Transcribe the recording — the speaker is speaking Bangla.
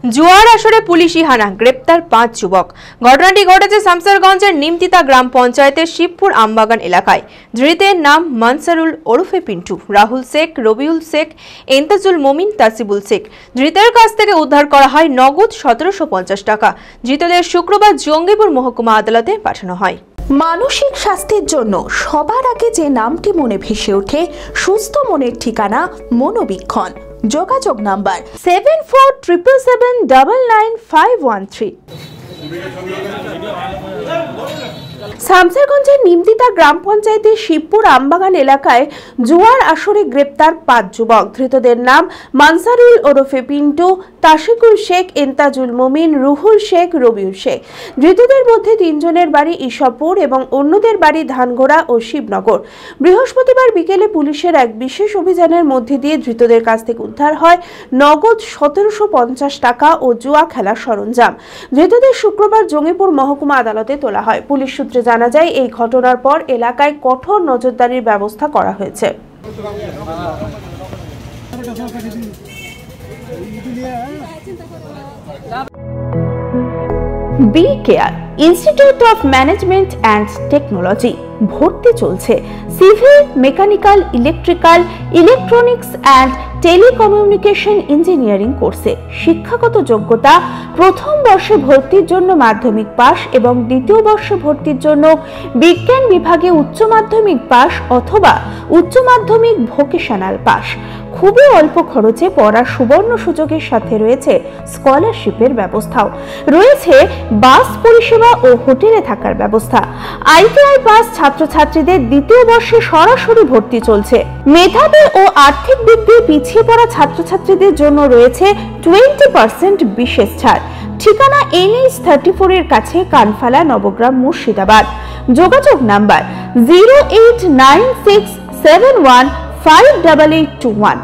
জুয়ার আসরে পুলিশি হানা, গ্রেপ্তার 5 যুবক। ঘটনাটি ঘটেছে শামসারগঞ্জের নিমতিতা গ্রাম পঞ্চায়েতের শিবপুর আমবাগান এলাকায়। ধৃতের নাম মনসারুল ওরফে পিন্টু, রাহুল শেখ, রবিউল শেখ, এন্তাজুল মমিন, তাসিবুল শেখ। ধৃতের কাছ থেকে উদ্ধার করা হয় নগদ 1750 টাকা। ধৃতদের শুক্রবার জঙ্গিপুর মহকুমা আদালতে পাঠানো হয়। মানসিক স্বাস্থ্যের জন্য সবার আগে যে নামটি মনে ভেসে ওঠে, সুস্থ মনের ঠিকানা মনোবীক্ষণ। যোগাযোগ নাম্বার 7477799513। শামসারগঞ্জের নিমতিতা গ্রাম পঞ্চায়েতের শিবপুর আমবাগান এলাকায় জুয়ার আসরে গ্রেপ্তার 5 যুবক। ধৃতদের নাম মনসারুল ওরফে পিন্টু, তাসিকুল শেখ, এন্তাজুল মমিন, রুহুল শেখ, রবিউল শেখ। ধৃতদের মধ্যে 3 জনের বাড়ি ঈশ্বরপুর এবং অন্যদের বাড়ি ধানগোড়া ও শিবনগর। বৃহস্পতিবার বিকেলে পুলিশের এক বিশেষ অভিযানের মধ্যে দিয়ে ধৃতদের কাছ থেকে উদ্ধার হয় নগদ 1750 টাকা ও জুয়া খেলার সরঞ্জাম। ধৃতদের শুক্রবার জঙ্গিপুর মহকুমা আদালতে তোলা হয়। পুলিশ সূত্রে জানা যায়, এই ঘটনার পর এলাকায় কঠোর নজরদারির ব্যবস্থা করা হয়েছে। B care institute of management and technology ভর্তি চলছে civil, mechanical, electrical, electronics and telecommunication engineering কোর্সে। শিক্ষাগত যোগ্যতা: প্রথম বর্ষে ভর্তির জন্য মাধ্যমিক পাস এবং দ্বিতীয় বর্ষে ভর্তির জন্য বিজ্ঞান বিভাগে উচ্চ মাধ্যমিক পাস অথবা উচ্চ মাধ্যমিক ভোকেশনাল পাস। খুবই অল্প খরচে পড়ার সুবর্ণ সুযোগের সাথে রয়েছে স্কলারশিপের ব্যবস্থাও। রয়েছে বাস পরিষেবা ও হোটেলে থাকার ব্যবস্থা। আইটিআই পাস ছাত্রছাত্রীদের দ্বিতীয় বর্ষে সরাসরি ভর্তি চলছে। মেধাবী ও আর্থিক দিক দিয়ে পিছিয়ে পড়া ছাত্রছাত্রীদের জন্য রয়েছে 20% বিশেষ ছাড়। ঠিকানা NH 34 এর কাছে, কানফালা, নবগ্রাম, মুর্শিদাবাদ। যোগাযোগ নাম্বার 08967158821।